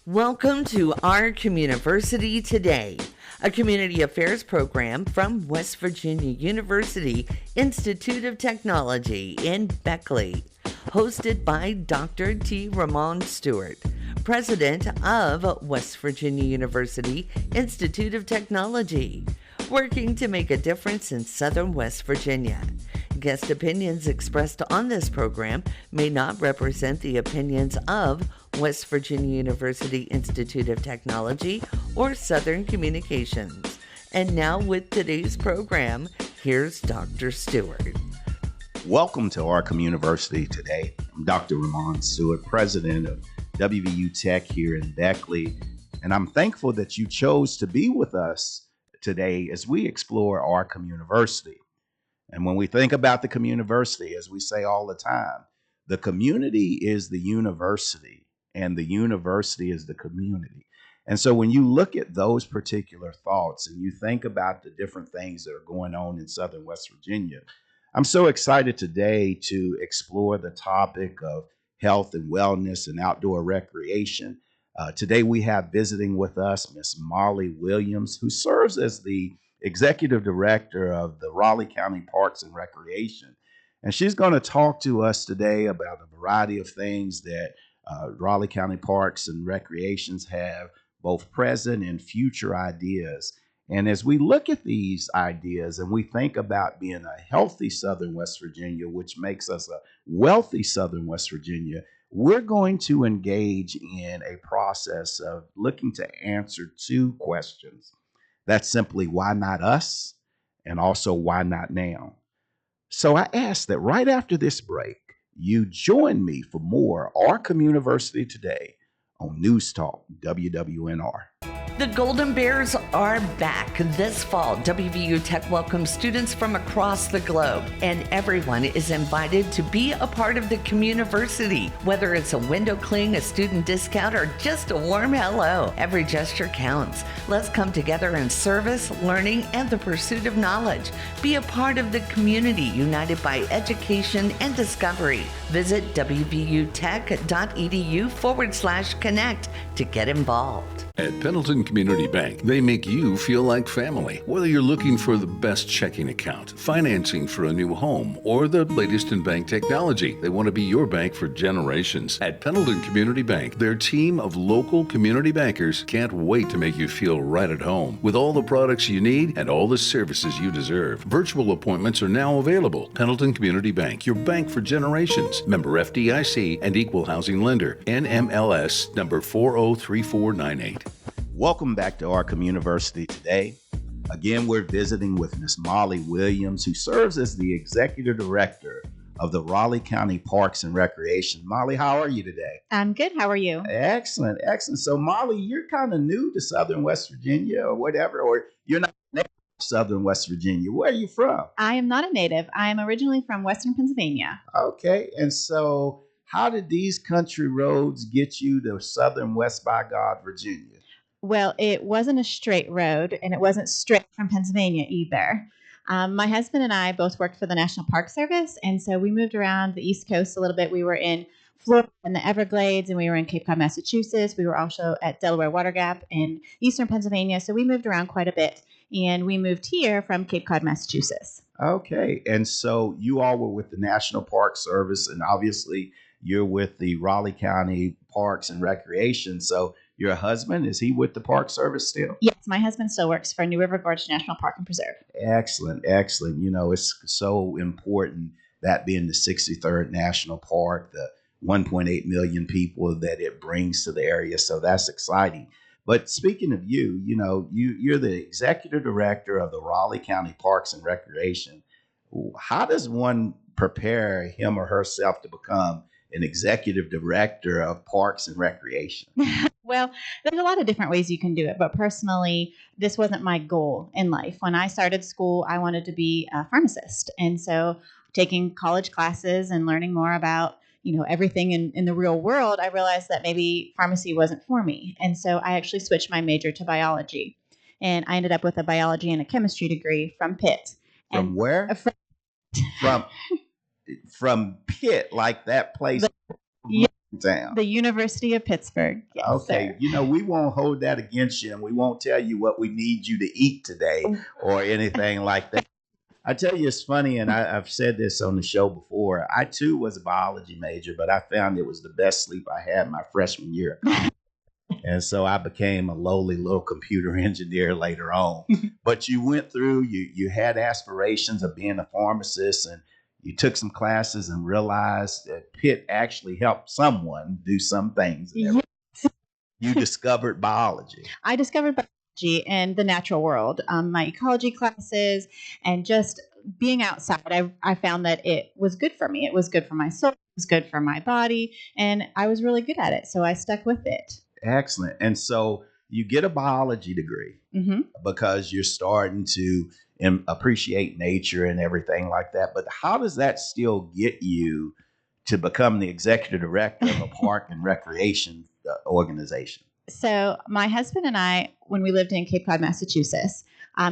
Welcome to our Communiversity Today, a community affairs program from West Virginia University Institute of Technology in Beckley, hosted by Dr. T. Ramon Stuart, President of West Virginia University Institute of Technology, working to make a difference in Southern West Virginia. Guest opinions expressed on this program may not represent the opinions of West Virginia University Institute of Technology or Southern Communications. And now with today's program, here's Dr. Stewart. Welcome to our Communiversity Today. I'm Dr. Ramon Stuart, President of WVU Tech here in Beckley, and I'm thankful that you chose to be with us today as we explore our Communiversity. And when we think about the Communiversity, as we say all the time, the community is the university and the university is the community. And so when you look at those particular thoughts and you think about the different things that are going on in Southern West Virginia, I'm so excited today to explore the topic of health and wellness and outdoor recreation. Today we have visiting with us Miss Molly Williams, who serves as the Executive Director of the Raleigh County Parks and Recreation. And she's going to talk to us today about a variety of things that Raleigh County Parks and Recreations have, both present and future ideas. And as we look at these ideas and we think about being a healthy Southern West Virginia, which makes us a wealthy Southern West Virginia, we're going to engage in a process of looking to answer two questions. That's simply, why not us? And also, why not now? So I ask that right after this break, you join me for more Our Communiversity Today on News Talk WWNR. The Golden Bears are back this fall. WVU Tech welcomes students from across the globe, and everyone is invited to be a part of the Communiversity. Whether it's a window cling, a student discount, or just a warm hello, every gesture counts. Let's come together in service, learning, and the pursuit of knowledge. Be a part of the community united by education and discovery. Visit wvutech.edu/connect to get involved. At Pendleton Community Bank, they make you feel like family. Whether you're looking for the best checking account, financing for a new home, or the latest in bank technology, they want to be your bank for generations. At Pendleton Community Bank, their team of local community bankers can't wait to make you feel right at home with all the products you need and all the services you deserve. Virtual appointments are now available. Pendleton Community Bank, your bank for generations. Member FDIC and Equal Housing Lender. NMLS number 403498. Welcome back to our Communiversity Today. Again, we're visiting with Miss Molly Williams, who serves as the Executive Director of the Raleigh County Parks and Recreation. Molly, how are you today? I'm good. How are you? Excellent, excellent. So, Molly, you're kind of new to Southern West Virginia or whatever, or you're not native to Southern West Virginia. Where are you from? I am not a native. I am originally from Western Pennsylvania. Okay, and so how did these country roads get you to Southern West by God, Virginia? Well, it wasn't a straight road, and it wasn't straight from Pennsylvania either. My husband and I both worked for the National Park Service, and so we moved around the East Coast a little bit. We were in Florida and the Everglades, and we were in Cape Cod, Massachusetts. We were also at Delaware Water Gap in Eastern Pennsylvania, so we moved around quite a bit, and we moved here from Cape Cod, Massachusetts. Okay, and so you all were with the National Park Service, and obviously you're with the Raleigh County Parks and Recreation. So your husband, is he with the Park Service still? Yes, my husband still works for New River Gorge National Park and Preserve. Excellent, excellent. You know, it's so important, that being the 63rd National Park, the 1.8 million people that it brings to the area. So that's exciting. But speaking of you, you know, you're the Executive Director of the Raleigh County Parks and Recreation. How does one prepare him or herself to become an Executive Director of Parks and Recreation? Well, there's a lot of different ways you can do it, but personally, this wasn't my goal in life. When I started school, I wanted to be a pharmacist. And so taking college classes and learning more about, everything in the real world, I realized that maybe pharmacy wasn't for me. And so I actually switched my major to biology. And I ended up with a biology and a chemistry degree from Pitt. From where? From Pitt, like that place. Damn. The University of Pittsburgh. Yes, Okay, sir. you know, we won't hold that against you and we won't tell you what we need you to eat today or anything like that. I tell you, it's funny, and I've said this on the show before. I too was a biology major, but I found it was the best sleep I had my freshman year. And so I became a lowly little computer engineer later on. But you went through, you had aspirations of being a pharmacist, and you took some classes and realized that Pitt actually helped someone do some things. And you discovered biology. I discovered biology and the natural world, my ecology classes, and just being outside. I found that it was good for me. It was good for my soul. It was good for my body. And I was really good at it. So I stuck with it. Excellent. And so you get a biology degree because you're starting to appreciate nature and everything like that. But how does that still get you to become the executive director of a park and recreation organization? So my husband and I, when we lived in Cape Cod, Massachusetts,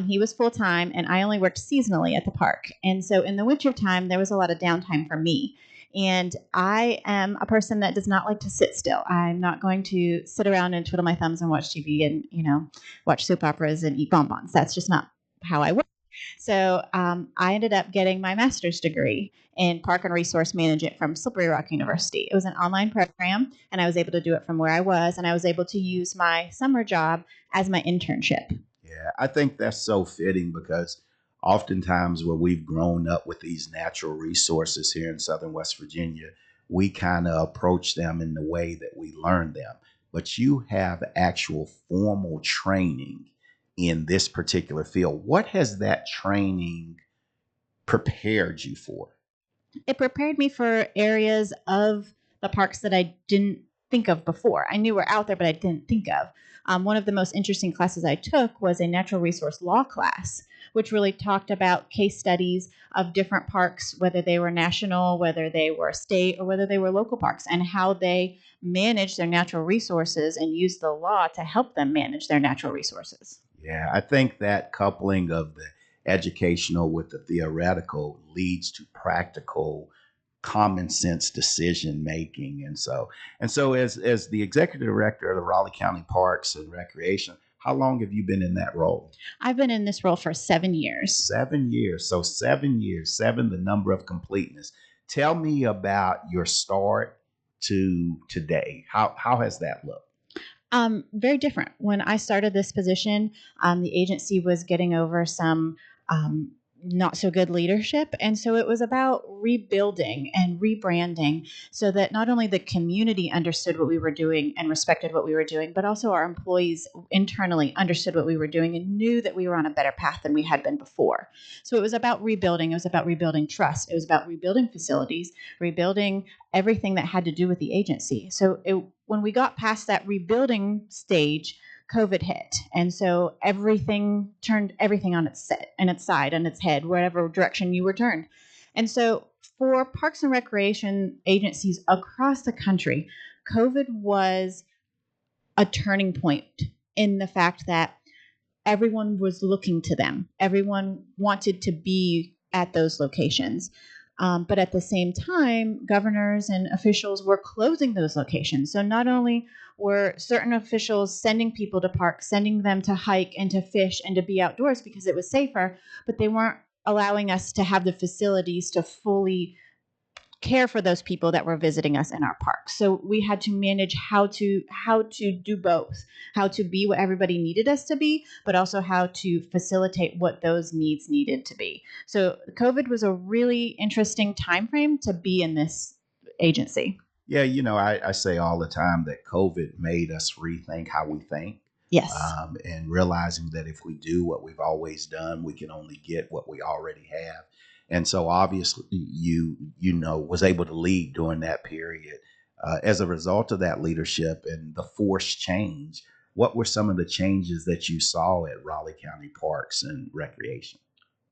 he was full-time and I only worked seasonally at the park. And so in the wintertime, there was a lot of downtime for me. And I am a person that does not like to sit still. I'm not going to sit around and twiddle my thumbs and watch TV and, watch soap operas and eat bonbons. That's just not how I work. So I ended up getting my master's degree in park and resource management from Slippery Rock University. It was an online program, and I was able to do it from where I was, and I was able to use my summer job as my internship. Yeah, I think that's so fitting because oftentimes when we've grown up with these natural resources here in Southern West Virginia, we kind of approach them in the way that we learn them. But you have actual formal training in this particular field. What has that training prepared you for? It prepared me for areas of the parks that I didn't think of before. I knew were out there, but I didn't think of. One of the most interesting classes I took was a natural resource law class, which really talked about case studies of different parks, whether they were national, whether they were state, or whether they were local parks, and how they manage their natural resources and use the law to help them manage their natural resources. Yeah, I think that coupling of the educational with the theoretical leads to practical common sense decision making. And so as the executive director of the Raleigh County Parks and Recreation, how long have you been in that role? I've been in this role for 7 years. 7 years. So 7 years, seven, the number of completeness. Tell me about your start to today. How has that looked? Very different. When I started this position, the agency was getting over some not so good leadership. And so it was about rebuilding and rebranding so that not only the community understood what we were doing and respected what we were doing, but also our employees internally understood what we were doing and knew that we were on a better path than we had been before. So it was about rebuilding. It was about rebuilding trust. It was about rebuilding facilities, rebuilding everything that had to do with the agency. So when we got past that rebuilding stage, COVID hit. And so everything turned everything on its side, on its head, wherever direction you were turned. And so for parks and recreation agencies across the country, COVID was a turning point in the fact that everyone was looking to them. Everyone wanted to be at those locations. But at the same time, governors and officials were closing those locations. So not only were certain officials sending people to parks, sending them to hike and to fish and to be outdoors because it was safer, but they weren't allowing us to have the facilities to fully care for those people that were visiting us in our parks. So we had to manage how to do both, how to be what everybody needed us to be, but also how to facilitate what those needs needed to be. So COVID was a really interesting time frame to be in this agency. Yeah, I say all the time that COVID made us rethink how we think. Yes. And realizing that if we do what we've always done, we can only get what we already have. And so obviously you was able to lead during that period. As a result of that leadership and the forced change, what were some of the changes that you saw at Raleigh County Parks and Recreation?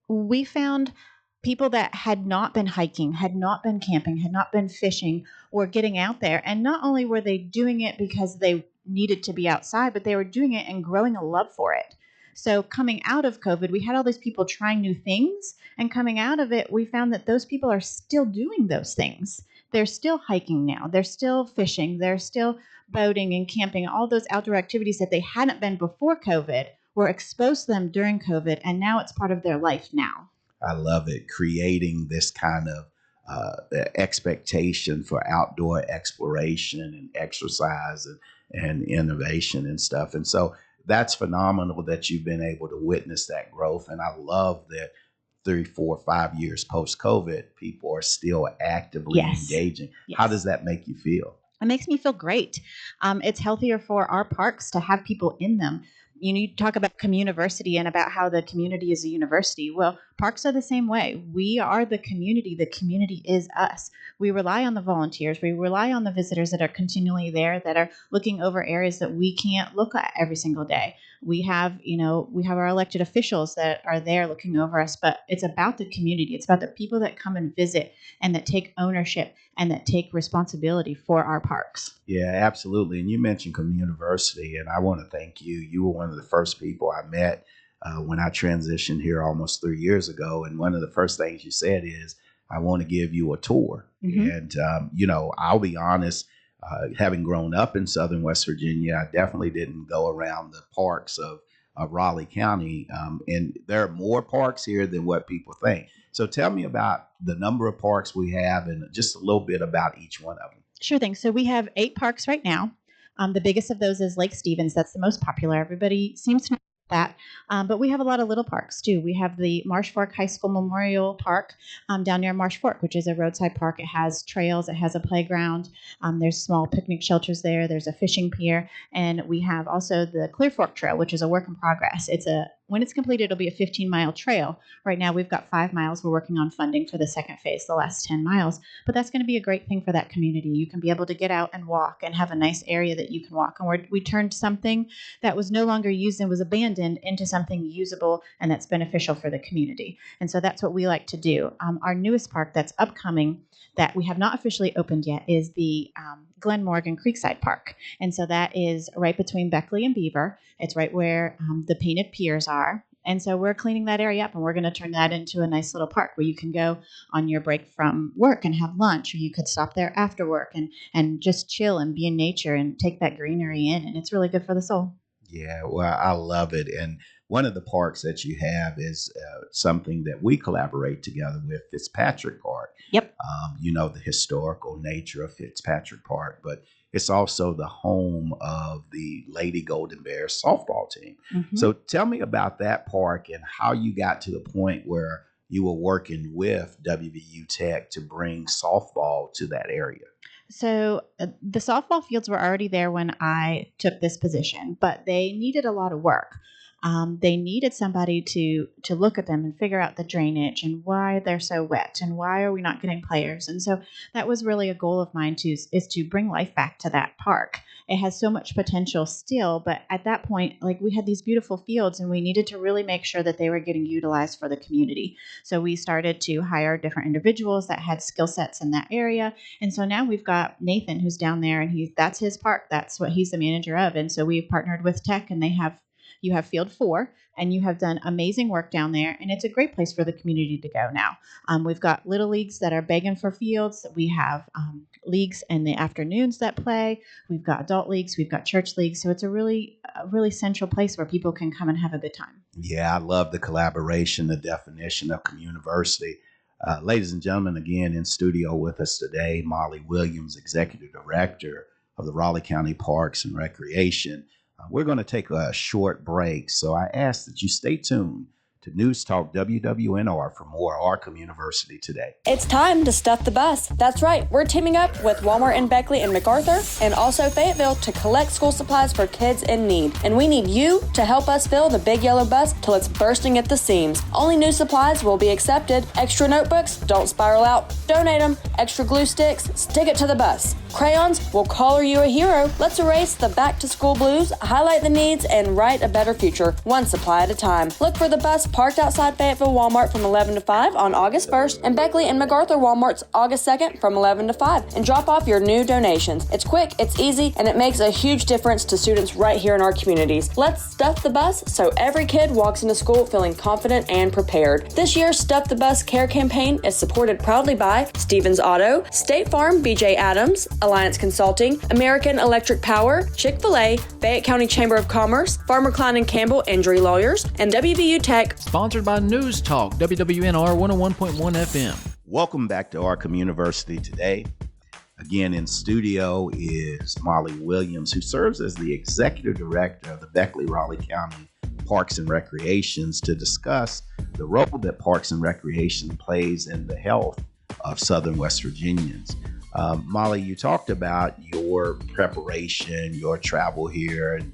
We found people that had not been hiking, had not been camping, had not been fishing, were getting out there. And not only were they doing it because they needed to be outside, but they were doing it and growing a love for it. So coming out of COVID, we had all these people trying new things. And coming out of it, we found that those people are still doing those things. they're still hiking now. They're still fishing. They're still boating and camping, all those outdoor activities that they hadn't been before COVID were exposed to them during COVID, and now it's part of their life now. I love it. Creating this kind of expectation for outdoor exploration and exercise and innovation and stuff. And so that's phenomenal that you've been able to witness that growth. And I love that 3, 4, 5 years post-COVID, people are still actively engaging. Yes. How does that make you feel? It makes me feel great. It's healthier for our parks to have people in them. You talk about Communiversity and about how the community is a university. Well, parks are the same way. We are the community. The community is us. We rely on the volunteers. We rely on the visitors that are continually there, that are looking over areas that we can't look at every single day. We have our elected officials that are there looking over us, but it's about the community. It's about the people that come and visit and that take ownership and that take responsibility for our parks. Yeah, absolutely. And you mentioned Communiversity, and I want to thank you. You were one of the first people I met when I transitioned here almost 3 years ago. And one of the first things you said is, I want to give you a tour. And, I'll be honest, having grown up in Southern West Virginia, I definitely didn't go around the parks of Raleigh County. And there are more parks here than what people think. So tell me about the number of parks we have and just a little bit about each one of them. Sure thing. So we have 8 parks right now. The biggest of those is Lake Stevens. That's the most popular. Everybody seems to know that. But we have a lot of little parks too. We have the Marsh Fork High School Memorial Park down near Marsh Fork, which is a roadside park. It has trails. It has a playground. There's small picnic shelters there. There's a fishing pier. And we have also the Clear Fork Trail, which is a work in progress. When it's completed, it'll be a 15-mile trail. Right now, we've got 5 miles. We're working on funding for the second phase, the last 10 miles. But that's going to be a great thing for that community. You can be able to get out and walk and have a nice area that you can walk. And we turned something that was no longer used and was abandoned into something usable and that's beneficial for the community. And so that's what we like to do. Our newest park that's upcoming that we have not officially opened yet is the Glen Morgan Creekside Park. And so that is right between Beckley and Beaver. It's right where the painted piers are. And so we're cleaning that area up, and we're going to turn that into a nice little park where you can go on your break from work and have lunch, or you could stop there after work and just chill and be in nature and take that greenery in. And it's really good for the soul. Yeah, well, I love it. And one of the parks that you have is something that we collaborate together with, Fitzpatrick Park. Yep. The historical nature of Fitzpatrick Park, but it's also the home of the Lady Golden Bears softball team. Mm-hmm. So tell me about that park and how you got to the point where you were working with WVU Tech to bring softball to that area. So the softball fields were already there when I took this position, but they needed a lot of work. They needed somebody to look at them and figure out the drainage and why they're so wet and why are we not getting players. And so that was really a goal of mine is to bring life back to that park. It has so much potential still, but at that point, we had these beautiful fields and we needed to really make sure that they were getting utilized for the community. So we started to hire different individuals that had skill sets in that area. And so now we've got Nathan who's down there and that's his park. That's what he's the manager of. And so we've partnered with Tech and you have Field 4, and you have done amazing work down there, and it's a great place for the community to go now. We've got little leagues that are begging for fields. We have leagues in the afternoons that play. We've got adult leagues. We've got church leagues. So it's a really central place where people can come and have a good time. Yeah, I love the collaboration, the definition of Communiversity. Ladies and gentlemen, again, in studio with us today, Molly Williams, Executive Director of the Raleigh County Parks and Recreation. We're going to take a short break, so I ask that you stay tuned to News Talk WWNR for more of our Communiversity today. It's time to stuff the bus. That's right. We're teaming up with Walmart in Beckley and MacArthur and also Fayetteville to collect school supplies for kids in need. And we need you to help us fill the big yellow bus till it's bursting at the seams. Only new supplies will be accepted. Extra notebooks, don't spiral out. Donate them. Extra glue sticks, stick it to the bus. Crayons will color you a hero. Let's erase the back-to-school blues, highlight the needs, and write a better future, one supply at a time. Look for the bus parked outside Fayetteville Walmart from 11 to 5 on August 1st, and Beckley and MacArthur Walmart's August 2nd from 11 to 5, and drop off your new donations. It's quick, it's easy, and it makes a huge difference to students right here in our communities. Let's stuff the bus so every kid walks into school feeling confident and prepared. This year's Stuff the Bus Care campaign is supported proudly by Stevens Auto, State Farm, BJ Adams, Alliance Consulting, American Electric Power, Chick-fil-A, Fayette County Chamber of Commerce, Farmer Klein & Campbell Injury Lawyers, and WVU Tech. Sponsored by News Talk, WWNR 101.1 FM. Welcome back to our Communiversity today. Again, in studio is Molly Williams, who serves as the Executive Director of the Beckley-Raleigh County Parks and Recreations, to discuss the role that Parks and Recreation plays in the health of Southern West Virginians. Molly, you talked about your preparation, your travel here, and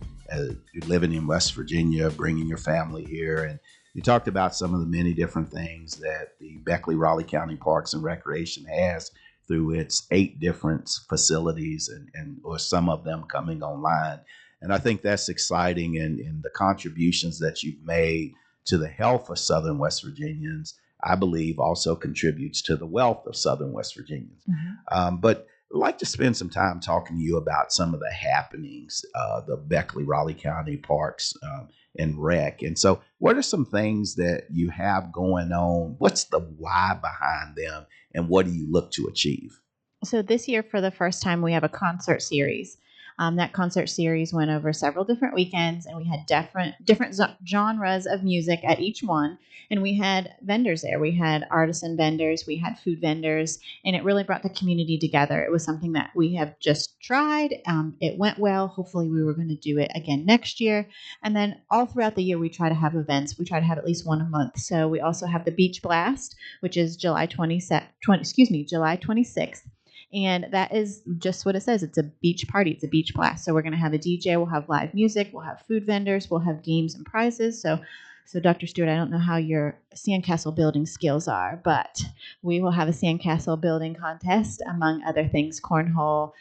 you're living in West Virginia, bringing your family here, and you talked about some of the many different things that the Beckley-Raleigh County Parks and Recreation has through its 8 different facilities, and or some of them coming online. And I think that's exciting, and the contributions that you've made to the health of Southern West Virginians, I believe, also contributes to the wealth of Southern West Virginians. Mm-hmm. But I'd like to spend some time talking to you about some of the happenings, the Beckley-Raleigh County Parks and Rec. And so what are some things that you have going on? What's the why behind them, and what do you look to achieve? So this year, for the first time, we have a concert series. That concert series went over several different weekends, and we had different genres of music at each one. And we had vendors there. We had artisan vendors, we had food vendors, and it really brought the community together. It was something that we have just tried. It went well. Hopefully we were going to do it again next year. And then all throughout the year, we try to have events. We try to have at least one a month. So we also have the Beach Blast, which is July 26th. And that is just what it says. It's a beach party. It's a beach blast. So we're going to have a DJ. We'll have live music. We'll have food vendors. We'll have games and prizes. So Dr. Stuart, I don't know how your sandcastle building skills are, but we will have a sandcastle building contest, among other things, cornhole.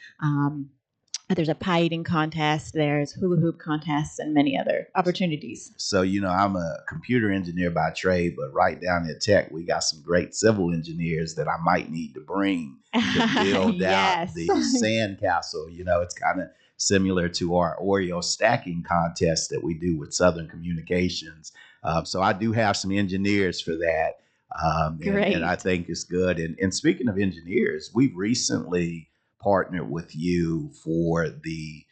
There's a pie eating contest. There's hula hoop contests and many other opportunities. So, I'm a computer engineer by trade, but right down at Tech, we got some great civil engineers that I might need to bring to build out the sandcastle. It's kind of similar to our Oreo stacking contest that we do with Southern Communications. So I do have some engineers for that. And I think it's good. And speaking of engineers, we've recently partnered with you for the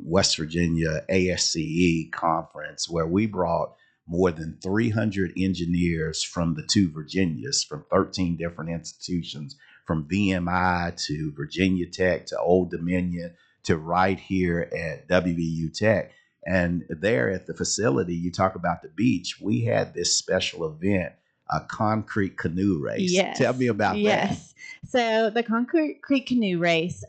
West Virginia ASCE conference, where we brought more than 300 engineers from the 2 Virginias, from 13 different institutions, from VMI to Virginia Tech to Old Dominion to right here at WVU Tech. And there at the facility, you talk about the beach, we had this special event, a concrete canoe race. Yes. Tell me about that. So the concrete canoe race,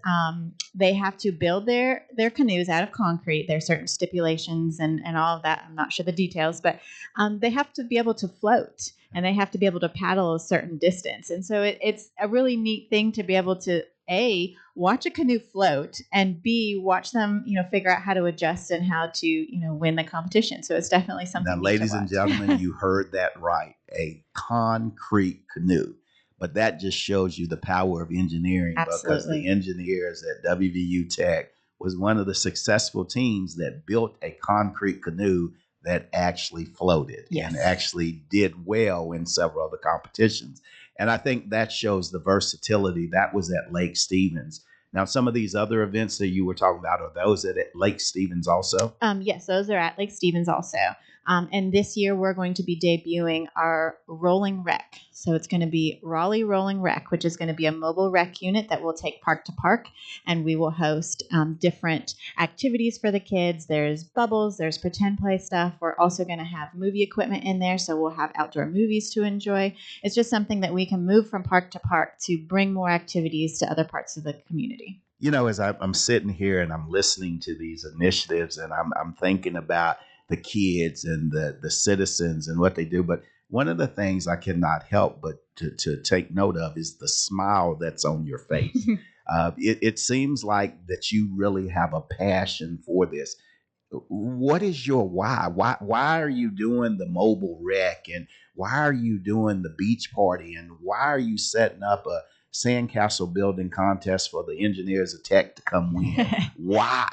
they have to build their canoes out of concrete. There are certain stipulations and all of that. I'm not sure the details, but they have to be able to float, and they have to be able to paddle a certain distance. And so it's a really neat thing to be able to, A, watch a canoe float, and B, watch them, figure out how to adjust and how to, win the competition. So it's definitely something. Now, ladies and gentlemen, you heard that right. A concrete canoe. But that just shows you the power of engineering. Absolutely. Because the engineers at WVU Tech was one of the successful teams that built a concrete canoe that actually floated. Yes. And actually did well in several other competitions. And I think that shows the versatility. That was at Lake Stevens. Now, some of these other events that you were talking about, are those at Lake Stevens also? Yes, those are at Lake Stevens also. And this year we're going to be debuting our Rolling Rec. So it's going to be Raleigh Rolling Rec, which is going to be a mobile rec unit that will take park to park, and we will host different activities for the kids. There's bubbles, there's pretend play stuff. We're also going to have movie equipment in there, so we'll have outdoor movies to enjoy. It's just something that we can move from park to park to bring more activities to other parts of the community. As I'm sitting here and I'm listening to these initiatives, and I'm thinking about the kids and the citizens and what they do. But one of the things I cannot help but to take note of is the smile that's on your face. It seems like that you really have a passion for this. What is your why? Why are you doing the mobile rec, and why are you doing the beach party, and why are you setting up a sandcastle building contest for the engineers of tech to come win? Why?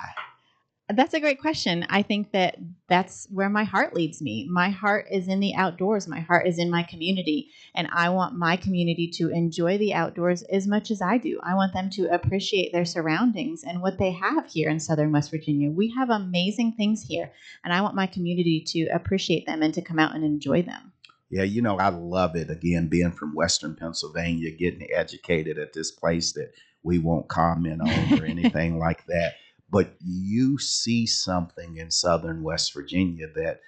That's a great question. I think that that's where my heart leads me. My heart is in the outdoors. My heart is in my community. And I want my community to enjoy the outdoors as much as I do. I want them to appreciate their surroundings and what they have here in Southern West Virginia. We have amazing things here. And I want my community to appreciate them and to come out and enjoy them. Yeah, I love it. Again, being from Western Pennsylvania, getting educated at this place that we won't comment on or anything like that. But you see something in Southern West Virginia that,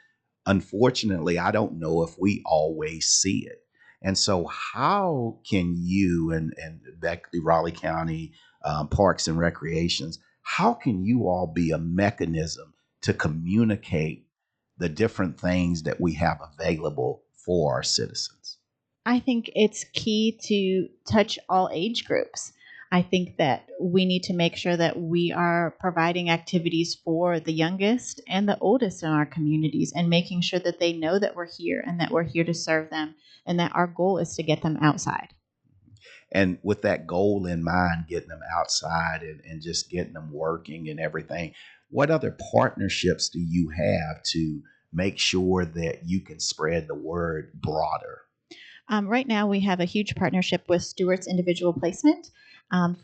unfortunately, I don't know if we always see it. And so how can you and Beckley, Raleigh County Parks and Recreations, how can you all be a mechanism to communicate the different things that we have available for our citizens? I think it's key to touch all age groups. I think that we need to make sure that we are providing activities for the youngest and the oldest in our communities and making sure that they know that we're here and that we're here to serve them and that our goal is to get them outside. And with that goal in mind, getting them outside and just getting them working and everything, what other partnerships do you have to make sure that you can spread the word broader? Right now, we have a huge partnership with Stewart's Individual Placement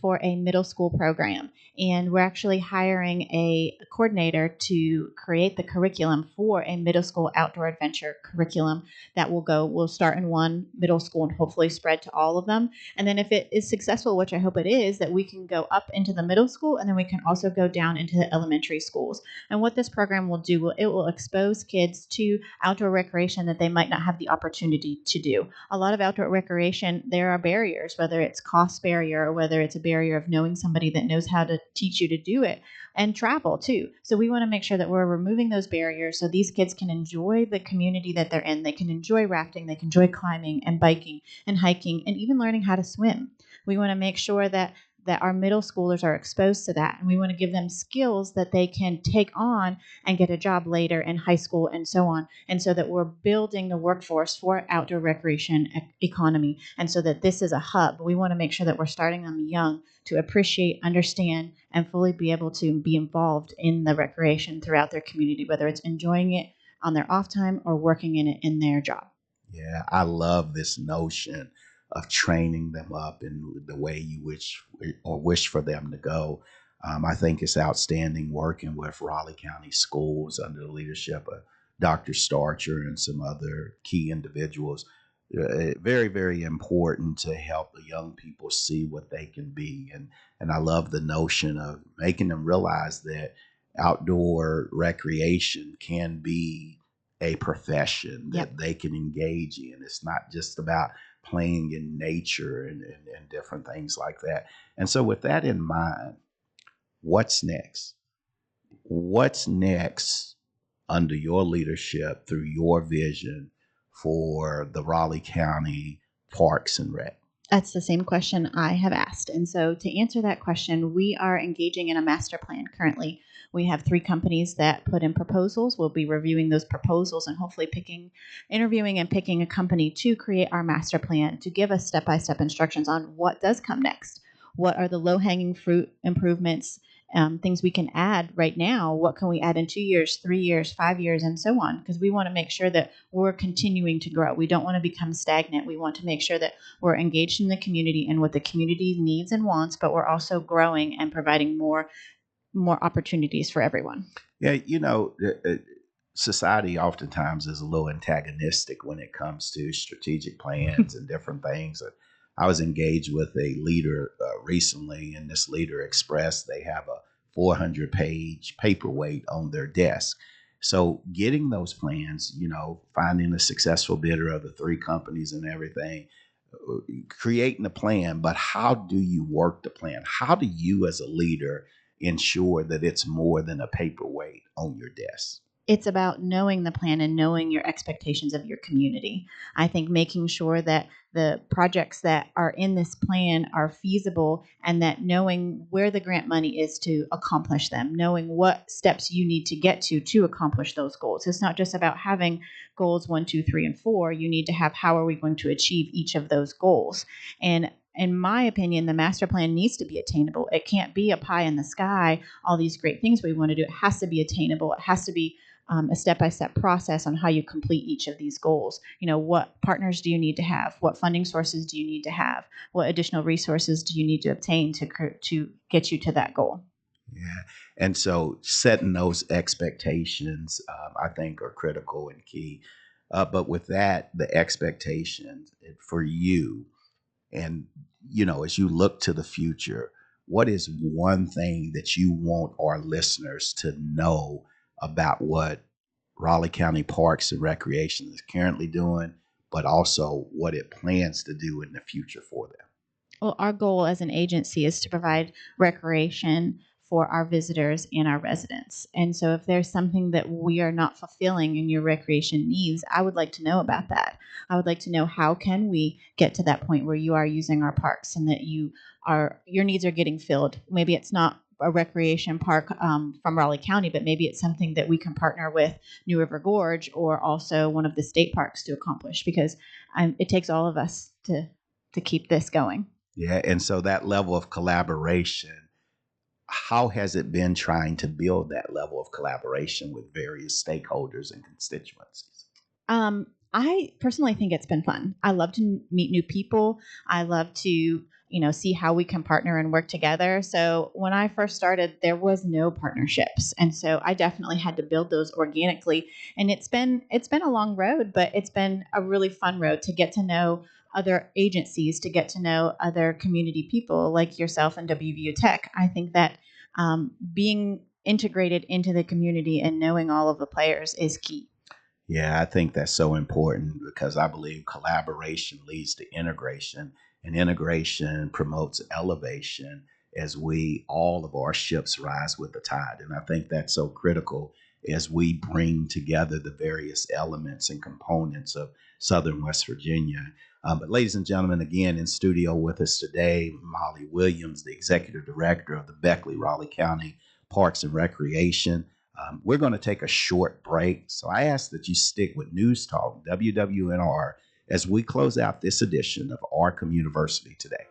for a middle school program. And we're actually hiring a coordinator to create the curriculum for a middle school outdoor adventure curriculum that will start in one middle school and hopefully spread to all of them. And then if it is successful, which I hope it is, that we can go up into the middle school and then we can also go down into the elementary schools. And what this program will do, it will expose kids to outdoor recreation that they might not have the opportunity to do. A lot of outdoor recreation, there are barriers, whether it's cost barrier or whether it's a barrier of knowing somebody that knows how to teach you to do it, and travel too. So we want to make sure that we're removing those barriers so these kids can enjoy the community that they're in. They can enjoy rafting, they can enjoy climbing and biking and hiking and even learning how to swim. We want to make sure that our middle schoolers are exposed to that. And we want to give them skills that they can take on and get a job later in high school and so on. And so that we're building the workforce for outdoor recreation economy. And so that this is a hub. We want to make sure that we're starting them young to appreciate, understand, and fully be able to be involved in the recreation throughout their community, whether it's enjoying it on their off time or working in it in their job. Yeah, I love this notion of training them up in the way you wish for them to go. I think it's outstanding working with Raleigh County Schools under the leadership of Dr. Starcher and some other key individuals. Very, very important to help the young people see what they can be. And I love the notion of making them realize that outdoor recreation can be a profession that they can engage in. It's not just about playing in nature and different things like that. And so with that in mind, what's next? What's next under your leadership through your vision for the Raleigh County Parks and Rec? That's the same question I have asked. And so to answer that question, we are engaging in a master plan currently. We have 3 companies that put in proposals. We'll be reviewing those proposals and hopefully interviewing and picking a company to create our master plan to give us step-by-step instructions on what does come next. What are the low-hanging fruit improvements, things we can add right now? What can we add in 2 years, 3 years, 5 years, and so on? Because we want to make sure that we're continuing to grow. We don't want to become stagnant. We want to make sure that we're engaged in the community and what the community needs and wants, but we're also growing and providing more opportunities for everyone. Yeah, society oftentimes is a little antagonistic when it comes to strategic plans and different things. I was engaged with a leader recently, and this leader expressed they have a 400-page paperweight on their desk. So getting those plans, finding a successful bidder of the 3 companies and everything, creating a plan, but how do you work the plan? How do you as a leader ensure that it's more than a paperweight on your desk? It's about knowing the plan and knowing your expectations of your community. I think making sure that the projects that are in this plan are feasible, and that knowing where the grant money is to accomplish them, knowing what steps you need to get to accomplish those goals. It's not just about having goals 1, 2, 3, and 4. You need to have, how are we going to achieve each of those goals? And in my opinion, the master plan needs to be attainable. It can't be a pie in the sky, all these great things we want to do. It has to be attainable. It has to be a step-by-step process on how you complete each of these goals. What partners do you need to have? What funding sources do you need to have? What additional resources do you need to obtain to get you to that goal? Yeah. And so setting those expectations, I think, are critical and key. But with that, the expectations for you, and, as you look to the future, what is one thing that you want our listeners to know about what Raleigh County Parks and Recreation is currently doing, but also what it plans to do in the future for them? Well, our goal as an agency is to provide recreation for our visitors and our residents. And so if there's something that we are not fulfilling in your recreation needs, I would like to know about that. I would like to know, how can we get to that point where you are using our parks and that your needs are getting filled. Maybe it's not a recreation park from Raleigh County, but maybe it's something that we can partner with New River Gorge or also one of the state parks to accomplish, because it takes all of us to keep this going. Yeah. And so that level of collaboration, how has it been trying to build that level of collaboration with various stakeholders and constituencies? I personally think it's been fun. I love to meet new people. I love to, see how we can partner and work together. So when I first started, there was no partnerships. And so I definitely had to build those organically. And it's been a long road, but it's been a really fun road to get to know other agencies, to get to know other community people like yourself and WVU Tech. I think that being integrated into the community and knowing all of the players is key. Yeah, I think that's so important, because I believe collaboration leads to integration, and integration promotes elevation as all of our ships rise with the tide. And I think that's so critical as we bring together the various elements and components of Southern West Virginia. But ladies and gentlemen, again, in studio with us today, Molly Williams, the Executive Director of the Beckley-Raleigh County Parks and Recreation. We're going to take a short break, so I ask that you stick with News Talk WWNR as we close out this edition of our Communiversity today.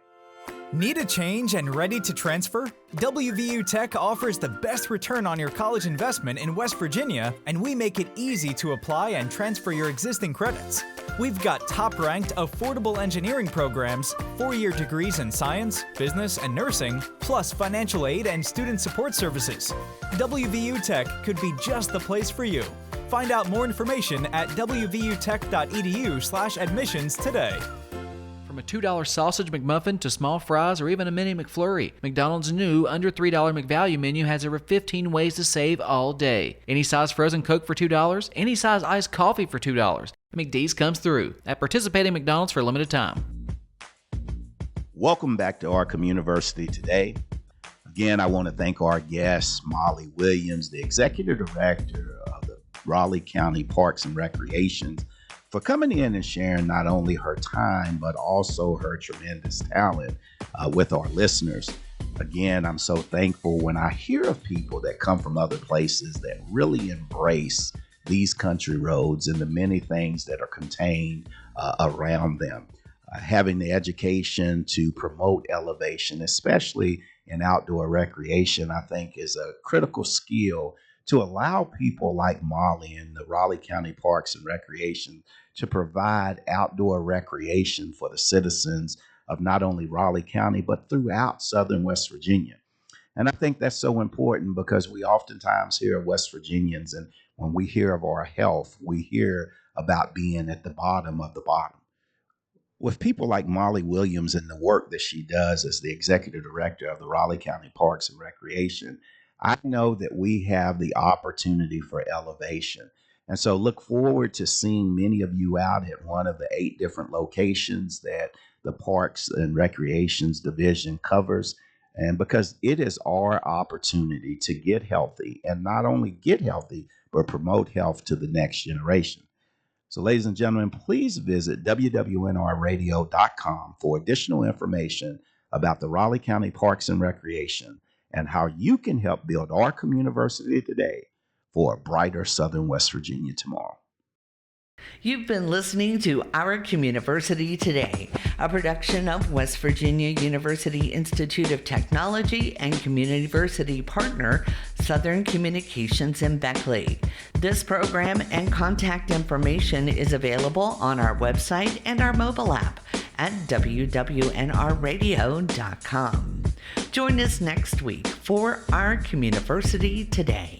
Need a change and ready to transfer? WVU Tech offers the best return on your college investment in West Virginia, and we make it easy to apply and transfer your existing credits. We've got top-ranked, affordable engineering programs, 4-year degrees in science, business, and nursing, plus financial aid and student support services. WVU Tech could be just the place for you. Find out more information at wvutech.edu/admissions today. From a $2 sausage McMuffin to small fries or even a mini McFlurry, McDonald's new under $3 McValue menu has over 15 ways to save all day. Any size frozen Coke for $2, any size iced coffee for $2. McD's comes through at participating McDonald's for a limited time. Welcome back to our Communiversity today. Again, I want to thank our guest, Molly Williams, the Executive Director of the Raleigh County Parks and Recreation, for coming in and sharing not only her time, but also her tremendous talent with our listeners. Again, I'm so thankful when I hear of people that come from other places that really embrace these country roads and the many things that are contained around them. Having the education to promote elevation, especially in outdoor recreation, I think is a critical skill to allow people like Molly in the Raleigh County Parks and Recreation to provide outdoor recreation for the citizens of not only Raleigh County, but throughout Southern West Virginia. And I think that's so important because we oftentimes hear of West Virginians, and when we hear of our health, we hear about being at the bottom of the bottom. With people like Molly Williams and the work that she does as the Executive Director of the Raleigh County Parks and Recreation, I know that we have the opportunity for elevation. And so look forward to seeing many of you out at one of the 8 different locations that the Parks and Recreations Division covers. And because it is our opportunity to get healthy, and not only get healthy, but promote health to the next generation. So, ladies and gentlemen, please visit wwnrradio.com for additional information about the Raleigh County Parks and Recreation and how you can help build our communiversity today for a brighter Southern West Virginia tomorrow. You've been listening to Our Communiversity Today, a production of West Virginia University Institute of Technology and Communiversity partner, Southern Communications in Beckley. This program and contact information is available on our website and our mobile app at wwnrradio.com. Join us next week for Our Communiversity Today.